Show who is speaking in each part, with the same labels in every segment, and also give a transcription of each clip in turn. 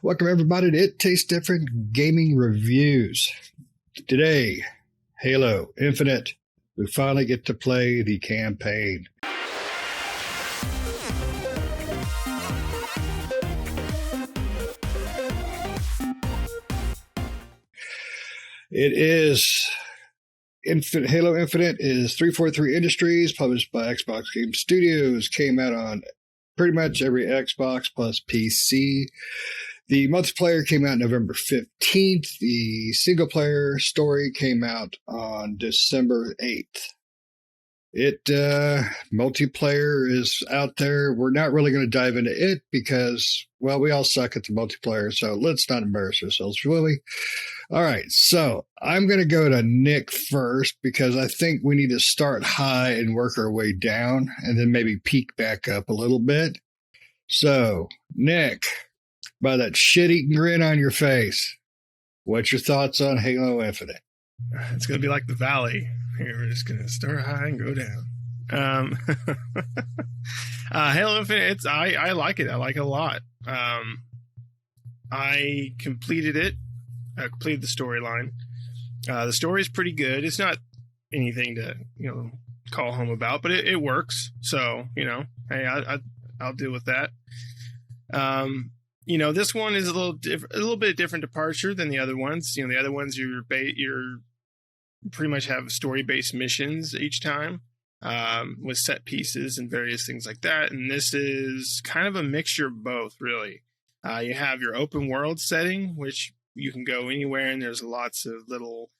Speaker 1: Welcome, everybody, to It Tastes Different Gaming Reviews. Today, Halo Infinite. We finally get to play the campaign. It is Halo Infinite is 343 Industries, published by Xbox Game Studios. Came out on pretty much every Xbox plus PC. The multiplayer came out November 15th. The single-player story came out on December 8th. Multiplayer is out there. We're not really going to dive into it because, well, we all suck at the multiplayer, so let's not embarrass ourselves, will we? All right, so I'm going to go to Nick first because I think we need to start high and work our way down and then maybe peak back up a little bit. So, Nick, by that shit-eating grin on your face, what's your thoughts on Halo Infinite?
Speaker 2: It's going to be like the Valley. We're just going to start high and go down. Halo Infinite, I like it. I like it a lot. I completed it. I completed the storyline. The story is pretty good. It's not anything to, call home about, but it works. So, hey, I'll deal with that. This one is a little bit different departure than the other ones. The other ones you're pretty much have story-based missions each time, with set pieces and various things like that. And this is kind of a mixture of both, really. You have your open world setting, which you can go anywhere, and there's lots of little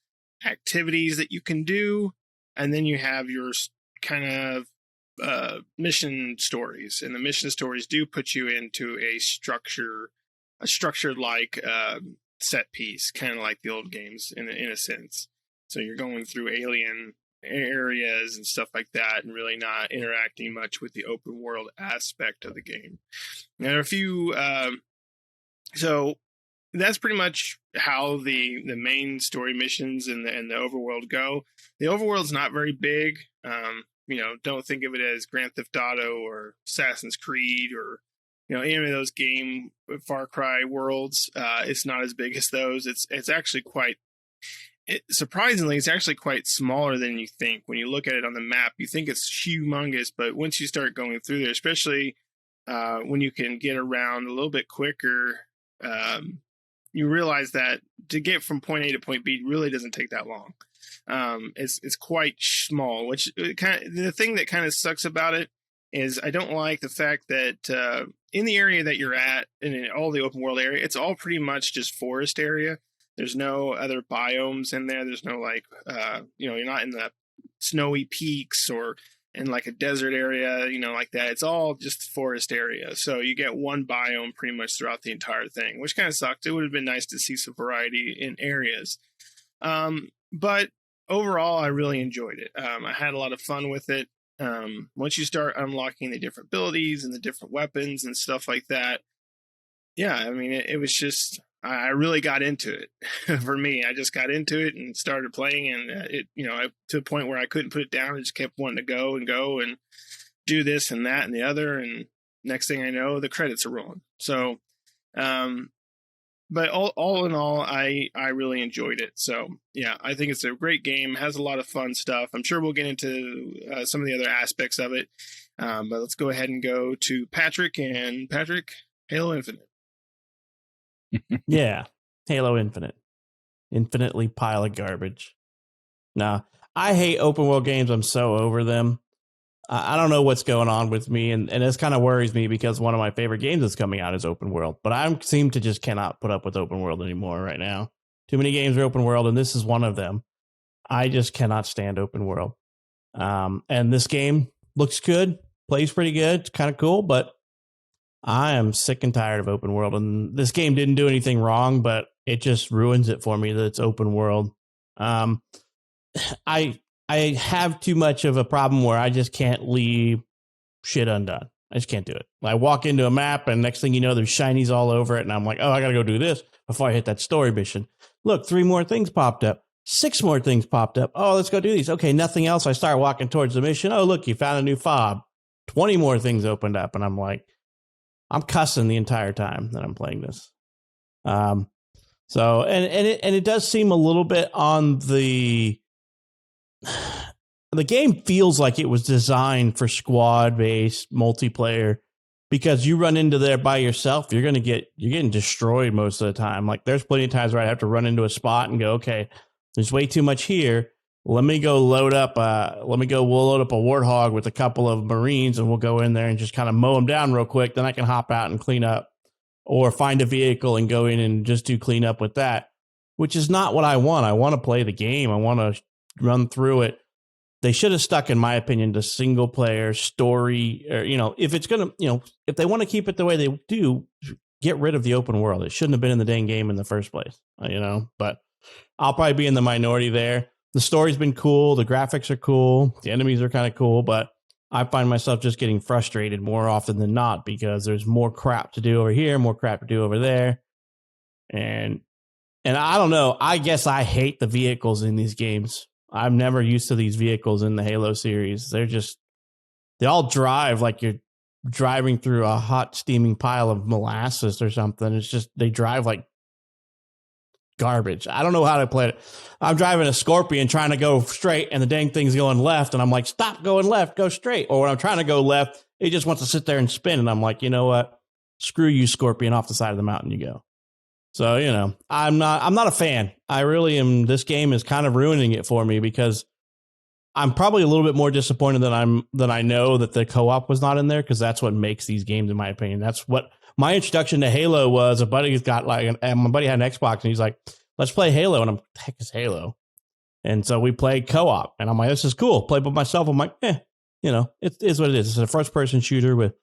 Speaker 2: activities that you can do. And then you have your kind of mission stories, and the mission stories do put you into a structured like set piece, kind of like the old games in a sense. So you're going through alien areas and stuff like that, and really not interacting much with the open world aspect of the game. There are a few, so that's pretty much how the main story missions and the overworld go. The overworld's not very big. Don't think of it as Grand Theft Auto or Assassin's Creed or, any of those game Far Cry worlds. It's not as big as those. It's actually surprisingly, it's actually quite smaller than you think. When you look at it on the map, you think it's humongous, but once you start going through there, especially when you can get around a little bit quicker, you realize that to get from point A to point B really doesn't take that long. It's quite small, which the thing that kind of sucks about it is I don't like the fact that in the area that you're at and in all the open world area, it's all pretty much just forest area. There's no other biomes in there. There's no you're not in the snowy peaks or in like a desert area, like that. It's all just forest area. So you get one biome pretty much throughout the entire thing, which kind of sucked. It would have been nice to see some variety in areas. But overall, I really enjoyed it. I had a lot of fun with it. Once you start unlocking the different abilities and the different weapons and stuff like that, yeah, I mean, it was just, I really got into it. For me, I just got into it and started playing, and to the point where I couldn't put it down. I just kept wanting to go and do this and that and the other, and next thing I know, the credits are rolling. So, but all in all, I really enjoyed it. So yeah, I think it's a great game. It has a lot of fun stuff. I'm sure we'll get into some of the other aspects of it. But let's go ahead and go to Patrick. And Patrick, Halo Infinite.
Speaker 3: Yeah, Halo Infinite. Infinitely pile of garbage. Nah, I hate open world games. I'm so over them. I don't know what's going on with me, and this kind of worries me because one of my favorite games that's coming out is open world. But I seem to just cannot put up with open world anymore right now. Too many games are open world, and this is one of them. I just cannot stand open world. And this game looks good, plays pretty good, it's kind of cool, but I am sick and tired of open world, and this game didn't do anything wrong, but it just ruins it for me that it's open world. I have too much of a problem where I just can't leave shit undone. I just can't do it. I walk into a map, and next thing you know, there's shinies all over it, and I'm like, oh, I got to go do this before I hit that story mission. Look, 3 more things popped up. 6 more things popped up. Oh, let's go do these. Okay, nothing else. I start walking towards the mission. Oh, look, you found a new fob. 20 more things opened up, and I'm like, I'm cussing the entire time that I'm playing this. So it does seem a little bit on the game feels like it was designed for squad based multiplayer, because you run into there by yourself, you're getting destroyed most of the time. Like there's plenty of times where I have to run into a spot and go, okay, there's way too much here. We'll load up a warthog with a couple of Marines, and we'll go in there and just kind of mow them down real quick. Then I can hop out and clean up, or find a vehicle and go in and just do cleanup with that, which is not what I want. I want to play the game. I want to run through it. They should have stuck, in my opinion, to single player story, or, if it's going to, if they want to keep it the way they do, get rid of the open world. It shouldn't have been in the dang game in the first place, but I'll probably be in the minority there. The story's been cool. The graphics are cool. The enemies are kind of cool, but I find myself just getting frustrated more often than not, because there's more crap to do over here, more crap to do over there. And I don't know. I guess I hate the vehicles in these games. I'm never used to these vehicles in the Halo series. They all drive like you're driving through a hot steaming pile of molasses or something. It's just, they drive like garbage. I don't know how to play it. I'm driving a Scorpion trying to go straight, and the dang thing's going left, and I'm like, stop going left, go straight. Or when I'm trying to go left, it just wants to sit there and spin, and I'm like, you know what? Screw you, Scorpion. Off the side of the mountain you go. So, I'm not a fan. I really am. This game is kind of ruining it for me, because I'm probably a little bit more disappointed than I know that the co-op was not in there, because that's what makes these games, in my opinion. That's what my introduction to Halo was. My buddy had an Xbox, and he's like, let's play Halo. And I'm, what the heck is Halo? And so we played co-op, and I'm like, this is cool. Play by myself. I'm like, it is what it is. It's a first person shooter with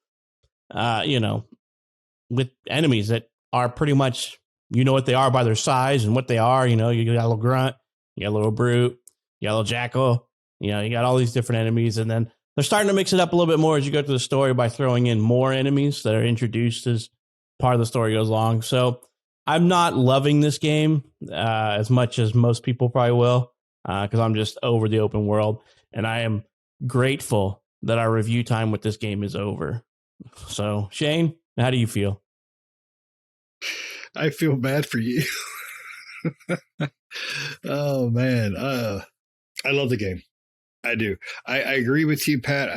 Speaker 3: enemies that are pretty much, what they are by their size and what they are. You got a little grunt, you got a little brute, you got a little jackal, you got all these different enemies. And then they're starting to mix it up a little bit more as you go through the story by throwing in more enemies that are introduced as part of the story goes along. So I'm not loving this game as much as most people probably will, because I'm just over the open world. And I am grateful that our review time with this game is over. So, Shane, how do you feel?
Speaker 1: I feel bad for you. Oh, man. I love the game. I do. I agree with you, Pat.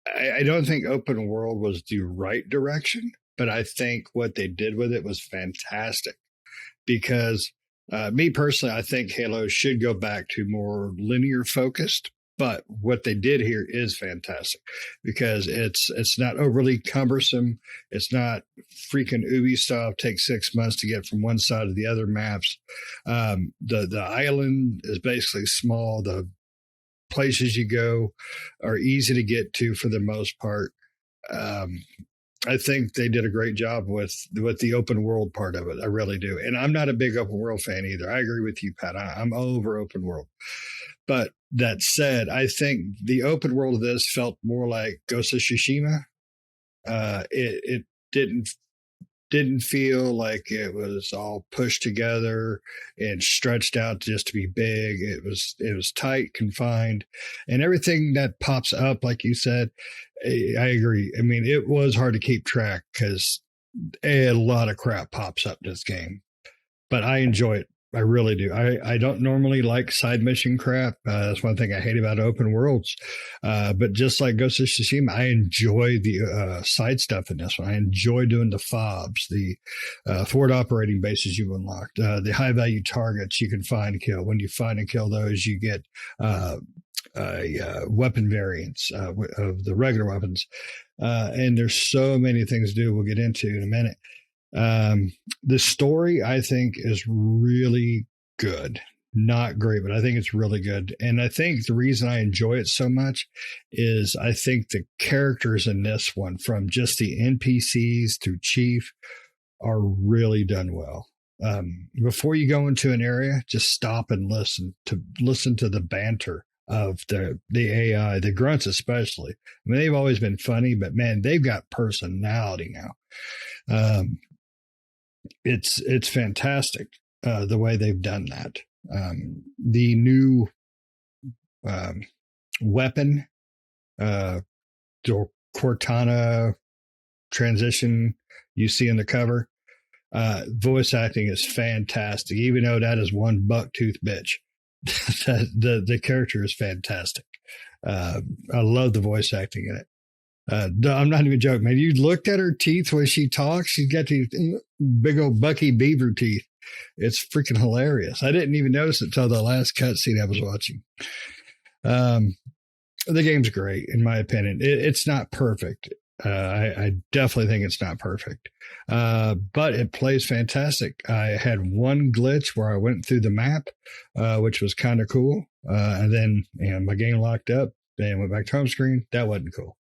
Speaker 1: I don't think open world was the right direction, but I think what they did with it was fantastic, because me personally, I think Halo should go back to more linear focused. But what they did here is fantastic, because it's not overly cumbersome. It's not freaking Ubisoft takes 6 months to get from one side to the other maps. The island is basically small. The places you go are easy to get to for the most part. I think they did a great job with the open world part of it. I really do. And I'm not a big open world fan either. I agree with you, Pat. I'm over open world. But that said, I think the open world of this felt more like Ghost of Tsushima. It didn't feel like it was all pushed together and stretched out just to be big. It was tight, confined, and everything that pops up, like you said, I agree. I mean, it was hard to keep track, because a lot of crap pops up in this game, but I enjoy it. I really do. I don't normally like side mission crap. That's one thing I hate about open worlds. But just like Ghost of Tsushima, I enjoy the side stuff in this one. I enjoy doing the FOBs, the forward operating bases you unlocked, the high value targets you can find and kill. When you find and kill those, you get weapon variants of the regular weapons. And there's so many things to do we'll get into in a minute. The story, I think, is really good. Not great, but I think it's really good. And I think the reason I enjoy it so much is I think the characters in this one, from just the NPCs to Chief, are really done well. Before you go into an area, just stop and listen to the banter of the AI, the grunts especially. I mean, they've always been funny, but man, they've got personality now. It's fantastic the way they've done that. The new weapon, Cortana transition you see in the cover, Voice acting is fantastic, even though that is one buck-tooth bitch. the character is fantastic. I love the voice acting in it. No, I'm not even joking, man. You looked at her teeth when she talks. She's got these big old Bucky Beaver teeth. It's freaking hilarious. I didn't even notice it until the last cutscene I was watching. The game's great, in my opinion. It's not perfect. I definitely think it's not perfect, but it plays fantastic. I had one glitch where I went through the map, which was kind of cool, and then my game locked up. Then went back to home screen. That wasn't cool.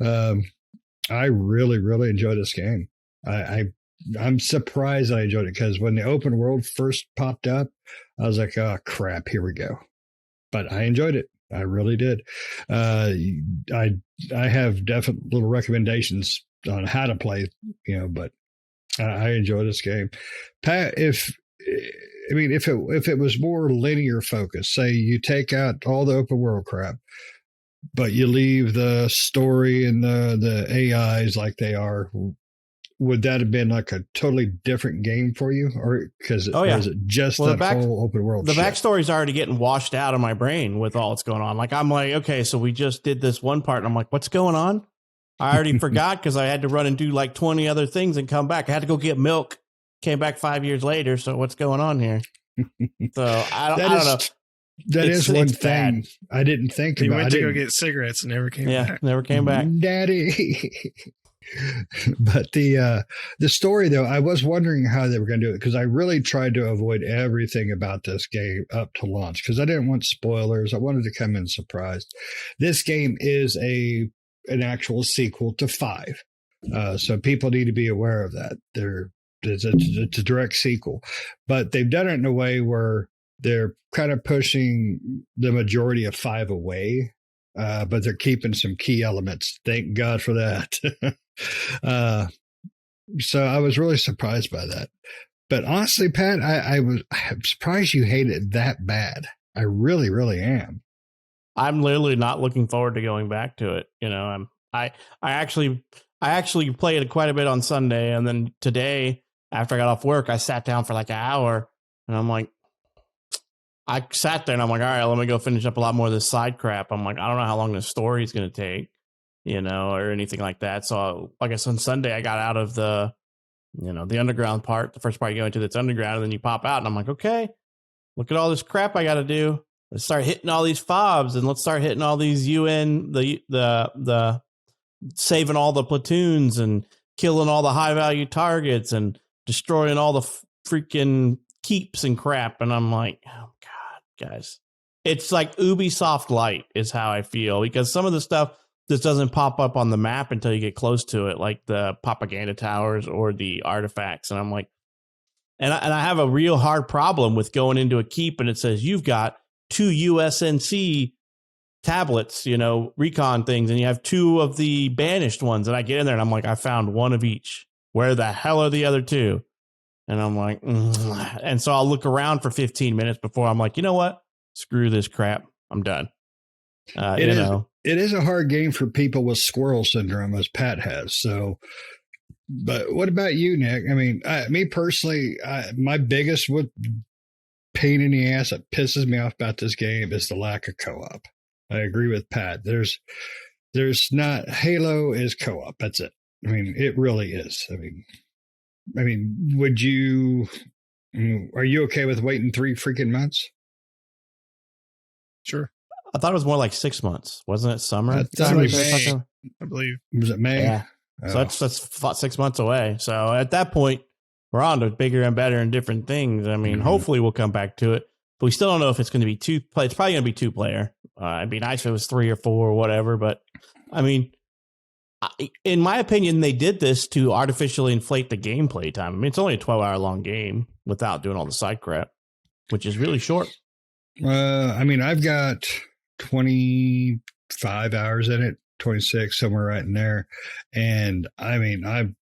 Speaker 1: I really, really enjoyed this game. I'm surprised I enjoyed it because when the open world first popped up, I was like, "Oh crap, here we go." But I enjoyed it. I really did. I have definite little recommendations on how to play, but I enjoy this game. Pat, if it was more linear focus, say you take out all the open world crap, but you leave the story and the AIs like they are, would that have been like a totally different game for you, or because or is it just whole open world?
Speaker 3: The backstory's already getting washed out of my brain with all that's going on. Like I'm like, okay, so we just did this one part, and I'm like, what's going on? I already forgot because I had to run and do like 20 other things and come back. I had to go get milk. Came back 5 years later. So what's going on here? So I don't know.
Speaker 1: That is one thing I didn't think about.
Speaker 2: He went to go get cigarettes and never came back.
Speaker 3: Yeah, never came back.
Speaker 1: Daddy. But the story, though, I was wondering how they were going to do it because I really tried to avoid everything about this game up to launch because I didn't want spoilers. I wanted to come in surprised. This game is an actual sequel to 5. So people need to be aware of that. It's a direct sequel, but they've done it in a way where they're kind of pushing the majority of 5 away, but they're keeping some key elements. Thank God for that. So I was really surprised by that. But honestly, Pat, I'm surprised you hate it that bad. I really, really am.
Speaker 3: I'm literally not looking forward to going back to it. I actually played it quite a bit on Sunday, and then today after I got off work, I sat down for like an hour, and I'm like, I sat there and I'm like, all right, let me go finish up a lot more of this side crap. I'm like, I don't know how long this story is going to take, or anything like that. So I guess on Sunday I got out of the underground part, the first part you go into that's underground, and then you pop out and I'm like, okay, look at all this crap I got to do. Let's start hitting all these fobs and let's start hitting all these the saving all the platoons and killing all the high value targets and destroying all the freaking keeps and crap. And I'm like, oh God, guys, it's like Ubisoft Light is how I feel, because some of the stuff just doesn't pop up on the map until you get close to it, like the propaganda towers or the artifacts. And I'm like, and I have a real hard problem with going into a keep and it says you've got 2 USNC tablets, recon things, and you have 2 of the banished ones. And I get in there and I'm like, I found 1 of each. Where the hell are the other 2? And I'm like, and so I'll look around for 15 minutes before I'm like, you know what? Screw this crap. I'm done.
Speaker 1: It is a hard game for people with squirrel syndrome, as Pat has. So, but what about you, Nick? I mean, me personally, my biggest pain in the ass that pisses me off about this game is the lack of co-op. I agree with Pat. There's not, Halo is co-op. That's it. I mean, it really is. I mean, are you okay with waiting 3 freaking months?
Speaker 2: Sure.
Speaker 3: I thought it was more like 6 months. Wasn't it summer?
Speaker 1: I thought it was
Speaker 2: May, I believe.
Speaker 1: Was it May?
Speaker 3: Yeah.
Speaker 1: Oh.
Speaker 3: So that's 6 months away. So at that point, we're on to bigger and better and different things. I mean, hopefully we'll come back to it, but we still don't know if it's going to be 2 play. It's probably going to be 2 player. It'd be nice if it was 3 or 4 or whatever. But I mean, in my opinion, they did this to artificially inflate the gameplay time. I mean, it's only a 12-hour long game without doing all the side crap, which is really short.
Speaker 1: I mean, I've got 25 hours in it, 26, somewhere right in there. And I mean, I'm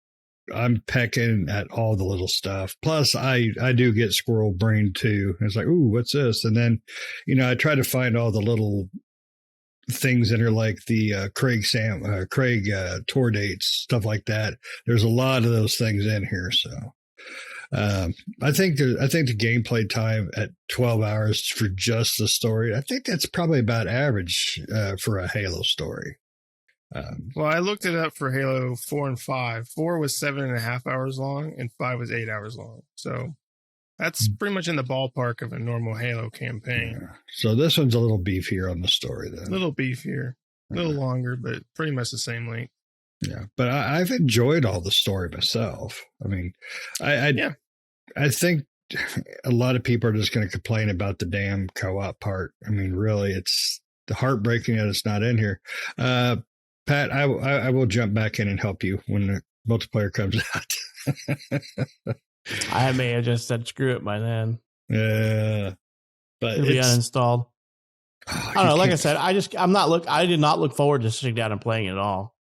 Speaker 1: pecking at all the little stuff. Plus, I do get squirrel brain too. It's like, ooh, what's this? And then, I try to find all the little things that are like the Craig tour dates, stuff like that. There's a lot of those things in here. So, I think the gameplay time at 12 hours for just the story, I think that's probably about average for a Halo story.
Speaker 2: Well, I looked it up for Halo 4 and 5. 4 was 7.5 hours long, and 5 was 8 hours long. So that's pretty much in the ballpark of a normal Halo campaign.
Speaker 1: Yeah. So this one's a little beefier on the story, then.
Speaker 2: A little beefier, a little longer, but pretty much the same length.
Speaker 1: Yeah, but I've enjoyed all the story myself. I mean, I think a lot of people are just going to complain about the damn co-op part. I mean, really, it's heartbreaking that it's not in here. Pat, I will jump back in and help you when the multiplayer comes out.
Speaker 3: I may have just said screw it by then.
Speaker 1: Yeah, but
Speaker 3: it'll be uninstalled. I don't know. Like I said, I did not look forward to sitting down and playing it at all.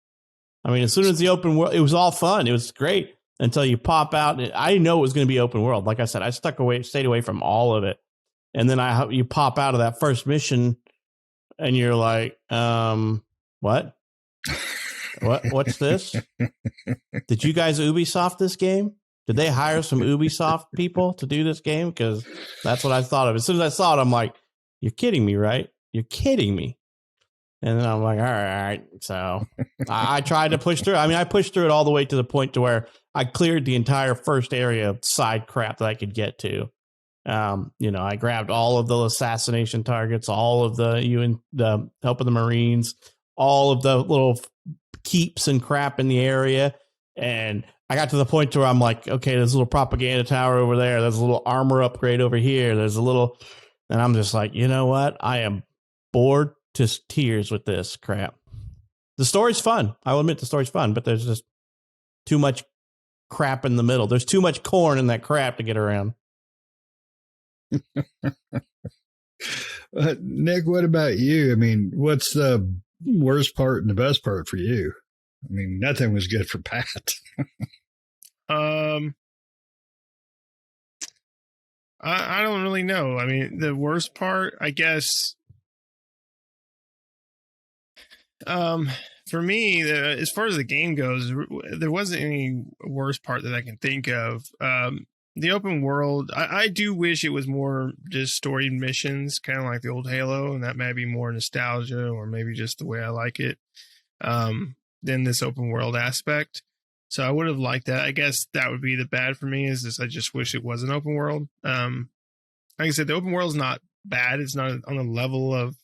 Speaker 3: I mean, as soon as the open world, it was all fun. It was great until you pop out. I didn't know it was going to be open world. Like I said, I stayed away from all of it. And then you pop out of that first mission and you're like, what? What's this? Did you guys Ubisoft this game? Did they hire some Ubisoft people to do this game? Because that's what I thought of. As soon as I saw it, I'm like, you're kidding me, right? You're kidding me. And then I'm like, all right. So I tried to push through. I mean, I pushed through it all the way to the point to where I cleared the entire first area of side crap that I could get to. I grabbed all of the assassination targets, all of the help of the Marines, all of the little keeps and crap in the area. And I got to the point where I'm like, okay, there's a little propaganda tower over there. There's a little armor upgrade over here. And I'm just like, you know what? I am bored to tears with this crap. The story's fun. I will admit the story's fun, but there's just too much crap in the middle. There's too much corn in that crap to get around.
Speaker 1: Nick, what about you? I mean, what's the worst part and the best part for you? I mean, nothing was good for Pat.
Speaker 2: I don't really know. I mean, the worst part, I guess, for me, as far as the game goes, there wasn't any worst part that I can think of. The open world, I do wish it was more just story missions, kind of like the old Halo, and that might be more nostalgia or maybe just the way I like it, than this open world aspect. So I would have liked that. I guess that would be the bad for me, is this, I just wish it was an open world. Like I said, the open world is not bad. It's not on the level of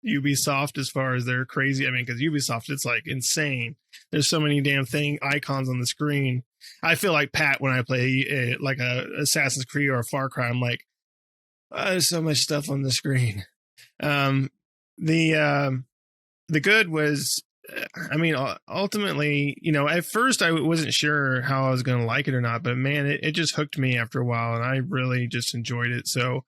Speaker 2: Ubisoft as far as they're crazy. I mean, because Ubisoft, it's like insane. There's so many damn icons on the screen. I feel like Pat when I play like a Assassin's Creed or a Far Cry. I'm like, there's so much stuff on the screen. The good was, I mean, ultimately, at first I wasn't sure how I was going to like it or not, but man, it just hooked me after a while, and I really just enjoyed it. So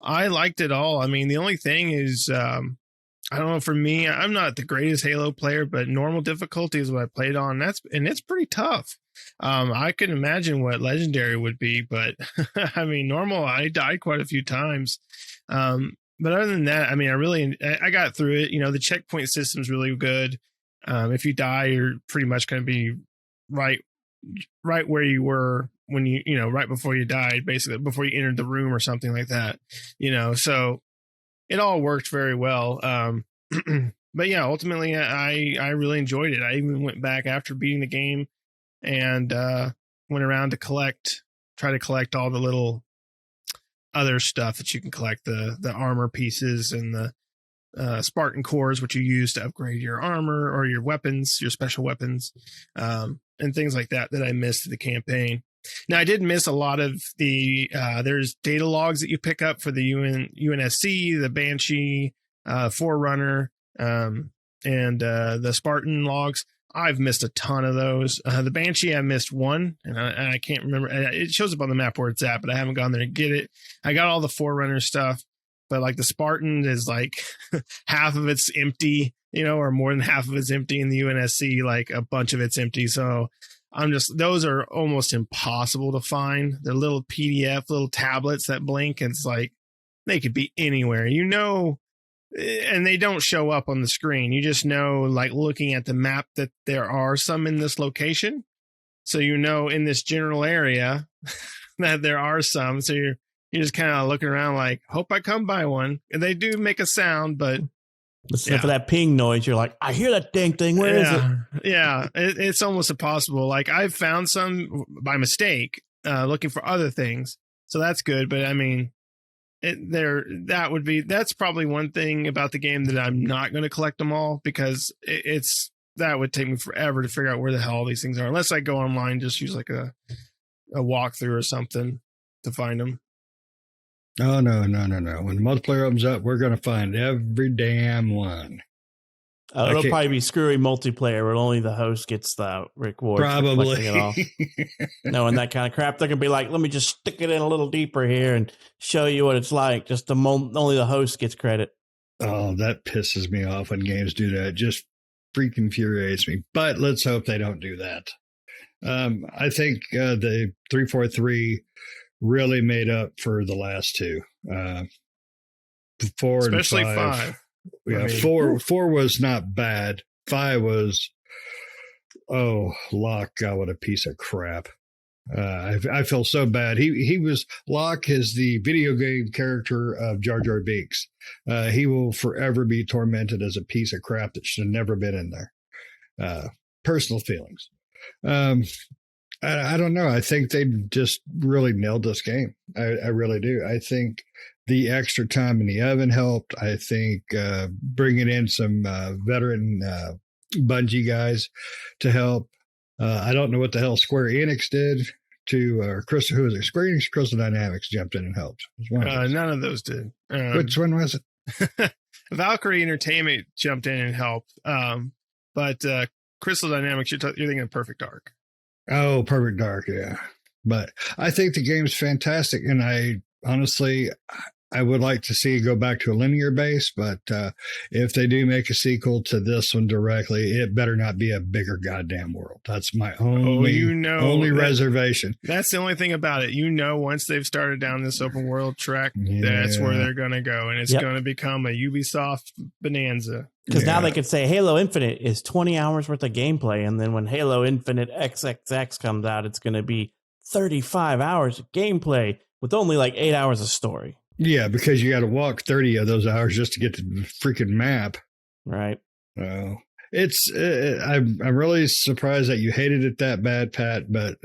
Speaker 2: I liked it all. I mean, the only thing is, I don't know, for me, I'm not the greatest Halo player, but normal difficulty is what I played on. And it's pretty tough. I can imagine what legendary would be, but I mean, normal, I died quite a few times. But other than that, I mean, I got through it. The checkpoint system's really good. If you die, you're pretty much going to be right where you were when right before you died, basically before you entered the room or something like that, so it all worked very well. But yeah, ultimately I really enjoyed it. I even went back after beating the game and went around to try to collect all the little other stuff that you can collect, the armor pieces and the Spartan cores, which you use to upgrade your armor or your weapons, your special weapons, and things like that I missed in the campaign. Now, I did miss a lot of there's data logs that you pick up for the UNSC, the Banshee, Forerunner, and the Spartan logs. I've missed a ton of those. The Banshee, I missed one, and I can't remember. It shows up on the map where it's at, but I haven't gone there to get it. I got all the Forerunner stuff, but like the Spartan is like half of it's empty, or more than half of it's empty. In the UNSC, like a bunch of it's empty. So those are almost impossible to find. They're little PDF, little tablets that blink. And it's like, they could be anywhere, and they don't show up on the screen. You just know, like looking at the map, that there are some in this location. So in this general area that there are some. So you're just kind of looking around like, hope I come by one. And they do make a sound, but
Speaker 3: listen for that ping noise. You're like, I hear that dang thing. Where is it?
Speaker 2: Yeah, it's almost impossible. Like I've found some by mistake, looking for other things. So that's good. But I mean, that's probably one thing about the game that I'm not going to collect them all, because that would take me forever to figure out where the hell all these things are, unless I go online, just use like a walkthrough or something to find them.
Speaker 1: Oh, no. When the multiplayer opens up, we're going to find every damn one.
Speaker 3: It'll probably be screwy multiplayer where only the host gets the reward.
Speaker 1: Probably.
Speaker 3: It all. Knowing that kind of crap, they're going to be like, let me just stick it in a little deeper here and show you what it's like. Just only the host gets credit.
Speaker 1: Oh, that pisses me off when games do that. Just freaking infuriates me. But let's hope they don't do that. I think the 343 really made up for the last two. 4
Speaker 2: especially
Speaker 1: and
Speaker 2: 5.
Speaker 1: Yeah, I mean, 4 was not bad. 5 was, Locke, God, what a piece of crap. I feel so bad. Locke is the video game character of Jar Jar Binks. He will forever be tormented as a piece of crap that should have never been in there. Personal feelings. I don't know. I think they just really nailed this game. I really do. I think the extra time in the oven helped. I think bringing in some veteran Bungie guys to help. I don't know what the hell Square Enix did to Crystal. Who was it? Square Enix, Crystal Dynamics jumped in and helped.
Speaker 2: None of those did.
Speaker 1: Which one was it?
Speaker 2: Valkyrie Entertainment jumped in and helped. But Crystal Dynamics, you're thinking of Perfect Dark.
Speaker 1: Oh, Perfect Dark, yeah. But I think the game's fantastic, and I honestly, I would like to see it go back to a linear base, but if they do make a sequel to this one directly, it better not be a bigger goddamn world. That's my only reservation.
Speaker 2: That's the only thing about it. Once they've started down this open world track, that's where they're going to go, and it's going to become a Ubisoft bonanza.
Speaker 3: Because now they could say Halo Infinite is 20 hours worth of gameplay, and then when Halo Infinite XXX comes out, it's going to be 35 hours of gameplay with only like 8 hours of story.
Speaker 1: Yeah, because you got to walk 30 of those hours just to get to the freaking map.
Speaker 3: Right.
Speaker 1: I'm really surprised that you hated it that bad, Pat, but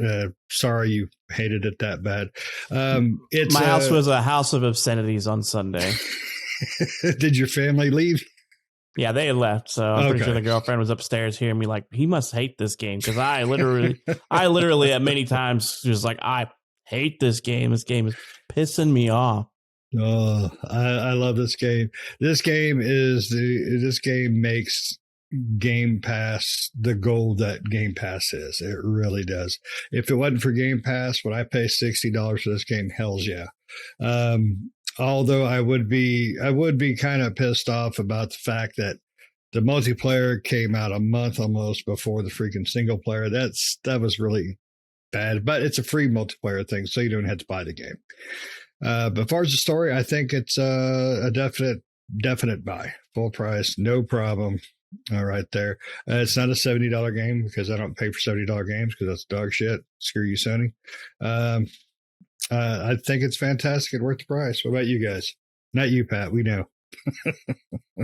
Speaker 1: sorry you hated it that bad.
Speaker 3: My house was a house of obscenities on Sunday.
Speaker 1: Did your family leave?
Speaker 3: Yeah, they had left, so I'm pretty sure the girlfriend was upstairs hearing me like, he must hate this game, because I literally at many times was like, I hate this game. This game is pissing me off.
Speaker 1: Oh, I love this game. This game makes Game Pass the goal that Game Pass is. It really does. If it wasn't for Game Pass, would I pay $60 for this game? Hell's yeah. Although I would be kind of pissed off about the fact that the multiplayer came out a month almost before the freaking single player. That was really bad, but it's a free multiplayer thing, so you don't have to buy the game. But as far as the story, I think it's a definite buy. Full price, no problem. All right there. It's not a $70 game because I don't pay for $70 games because that's dog shit. Screw you, Sony. I think it's fantastic and worth the price. What about you guys? Not you, Pat. We know.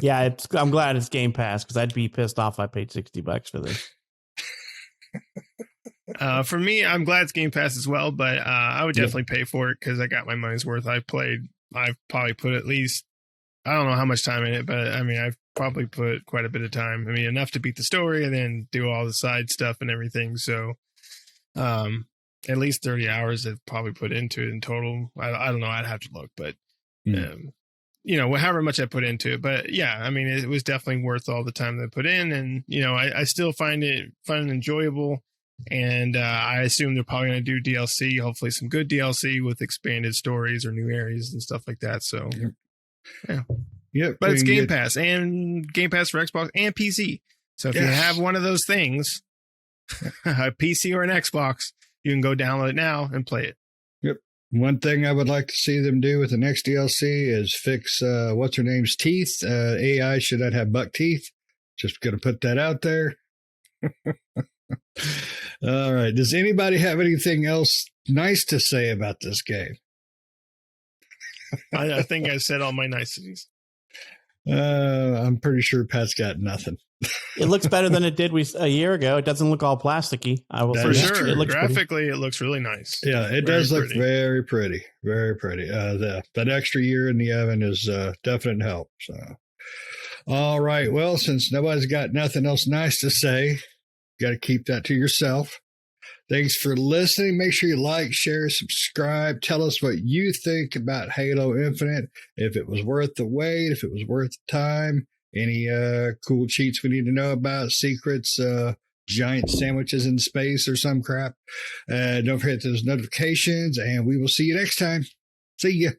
Speaker 3: Yeah, I'm glad it's Game Pass because I'd be pissed off if I paid $60 for this.
Speaker 2: For me, I'm glad it's Game Pass as well, but I would definitely pay for it because I got my money's worth. I've probably put at least, I don't know how much time in it, but I mean, I've probably put quite a bit of time. I mean, enough to beat the story and then do all the side stuff and everything. So, at least 30 hours I've probably put into it in total. I don't know. I'd have to look, but, however much I put into it. But yeah, I mean, it was definitely worth all the time that I put in. And, I still find it fun and enjoyable. And I assume they're probably going to do DLC, hopefully some good DLC with expanded stories or new areas and stuff like that. So, yeah.
Speaker 1: Yep.
Speaker 2: But it's Game Pass and Game Pass for Xbox and PC. So if you have one of those things, a PC or an Xbox, you can go download it now and play it.
Speaker 1: Yep. One thing I would like to see them do with the next DLC is fix what's her name's teeth. AI should not have buck teeth. Just going to put that out there. All right. Does anybody have anything else nice to say about this game?
Speaker 2: I think I said all my niceties.
Speaker 1: I'm pretty sure Pat's got nothing.
Speaker 3: It looks better than it did a year ago. It doesn't look all plasticky. I will
Speaker 2: For
Speaker 3: say
Speaker 2: sure.
Speaker 3: It looks
Speaker 2: Graphically, it looks really nice.
Speaker 1: Yeah, it does look very pretty. Very pretty. That extra year in the oven is definite help. So, all right. Well, since nobody's got nothing else nice to say, got to keep that to yourself. Thanks for listening. Make sure you like, share, subscribe. Tell us what you think about Halo Infinite. If it was worth the wait, if it was worth the time. Any cool cheats we need to know about, secrets, giant sandwiches in space or some crap. Don't forget those notifications, and we will see you next time. See ya.